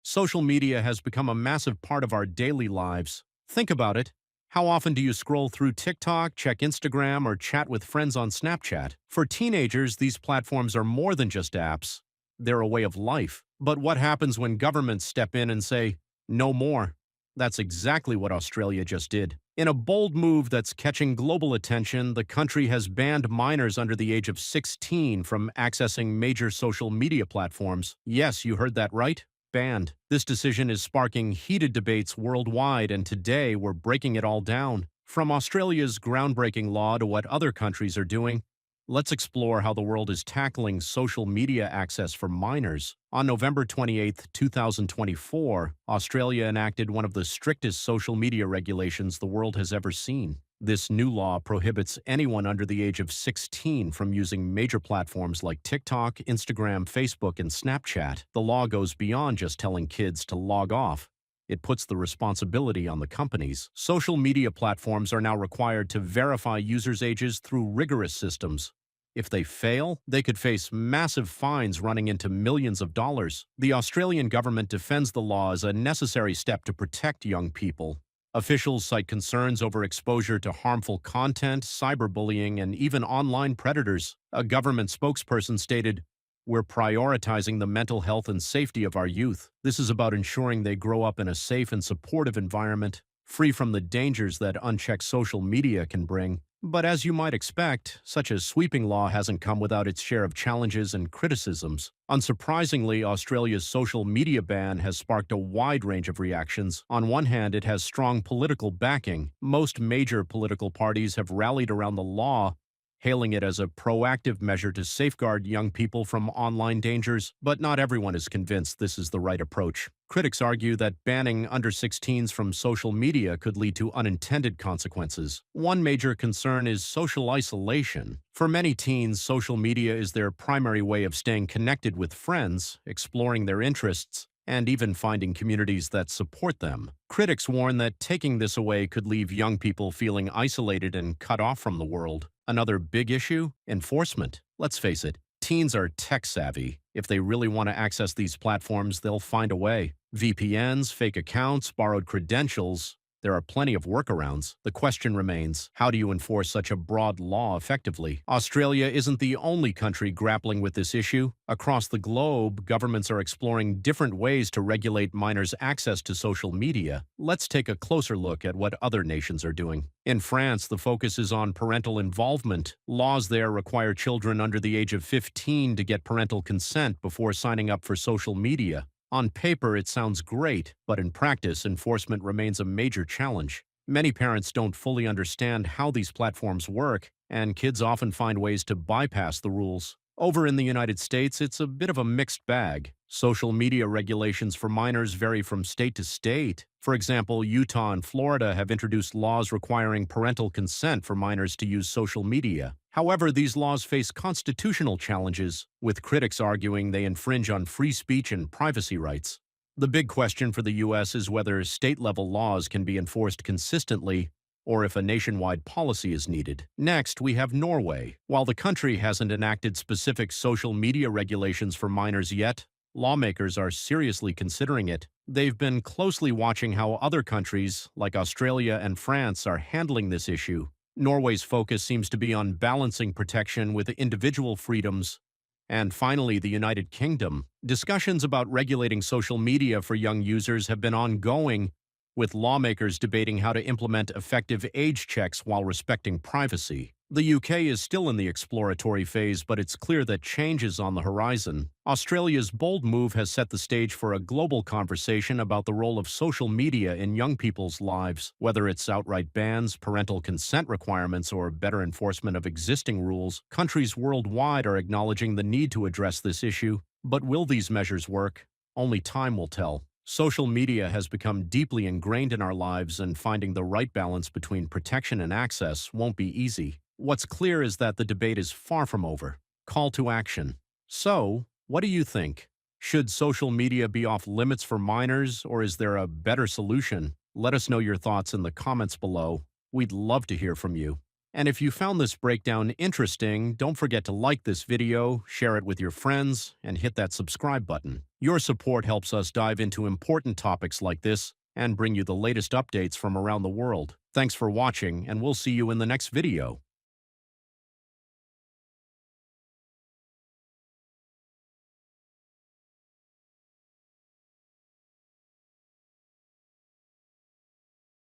Social media has become a massive part of our daily lives. Think about it. How often do you scroll through TikTok, check Instagram, or chat with friends on Snapchat? For teenagers, these platforms are more than just apps. They're a way of life. But what happens when governments step in and say, no more? That's exactly what Australia just did. In a bold move that's catching global attention, the country has banned minors under the age of 16 from accessing major social media platforms. Yes, you heard that right. Banned. This decision is sparking heated debates worldwide, and today we're breaking it all down. From Australia's groundbreaking law to what other countries are doing, let's explore how the world is tackling social media access for minors. On November 28, 2024, Australia enacted one of the strictest social media regulations the world has ever seen. This new law prohibits anyone under the age of 16 from using major platforms like TikTok, Instagram, Facebook, and Snapchat. The law goes beyond just telling kids to log off. It puts the responsibility on the companies. Social media platforms are now required to verify users' ages through rigorous systems. If they fail, they could face massive fines running into millions of dollars. The Australian government defends the law as a necessary step to protect young people. Officials cite concerns over exposure to harmful content, cyberbullying, and even online predators. A government spokesperson stated, "We're prioritizing the mental health and safety of our youth. This is about ensuring they grow up in a safe and supportive environment, free from the dangers that unchecked social media can bring." But as you might expect, such a sweeping law hasn't come without its share of challenges and criticisms. Unsurprisingly, Australia's social media ban has sparked a wide range of reactions. On one hand, it has strong political backing. Most major political parties have rallied around the law, hailing it as a proactive measure to safeguard young people from online dangers, but not everyone is convinced this is the right approach. Critics argue that banning under 16s from social media could lead to unintended consequences. One major concern is social isolation. For many teens, social media is their primary way of staying connected with friends, exploring their interests, and even finding communities that support them. Critics warn that taking this away could leave young people feeling isolated and cut off from the world. Another big issue? Enforcement. Let's face it, teens are tech-savvy. If they really want to access these platforms, they'll find a way. VPNs, fake accounts, borrowed credentials. There are plenty of workarounds. The question remains, how do you enforce such a broad law effectively? Australia isn't the only country grappling with this issue. Across the globe, governments are exploring different ways to regulate minors' access to social media. Let's take a closer look at what other nations are doing. In France, the focus is on parental involvement. Laws there require children under the age of 15 to get parental consent before signing up for social media. On paper, it sounds great, but in practice, enforcement remains a major challenge. Many parents don't fully understand how these platforms work, and kids often find ways to bypass the rules. Over in the United States, it's a bit of a mixed bag. Social media regulations for minors vary from state to state. For example, Utah and Florida have introduced laws requiring parental consent for minors to use social media. However, these laws face constitutional challenges, with critics arguing they infringe on free speech and privacy rights. The big question for the U.S. is whether state-level laws can be enforced consistently, or if a nationwide policy is needed. Next, we have Norway. While the country hasn't enacted specific social media regulations for minors yet, lawmakers are seriously considering it. They've been closely watching how other countries, like Australia and France, are handling this issue. Norway's focus seems to be on balancing protection with individual freedoms. And finally, the United Kingdom. Discussions about regulating social media for young users have been ongoing, with lawmakers debating how to implement effective age checks while respecting privacy. The UK is still in the exploratory phase, but it's clear that change is on the horizon. Australia's bold move has set the stage for a global conversation about the role of social media in young people's lives. Whether it's outright bans, parental consent requirements, or better enforcement of existing rules, countries worldwide are acknowledging the need to address this issue. But will these measures work? Only time will tell. Social media has become deeply ingrained in our lives, and finding the right balance between protection and access won't be easy. What's clear is that the debate is far from over. Call to action. So, what do you think? Should social media be off limits for minors, or is there a better solution? Let us know your thoughts in the comments below. We'd love to hear from you. And if you found this breakdown interesting, don't forget to like this video, share it with your friends, and hit that subscribe button. Your support helps us dive into important topics like this and bring you the latest updates from around the world. Thanks for watching, and we'll see you in the next video.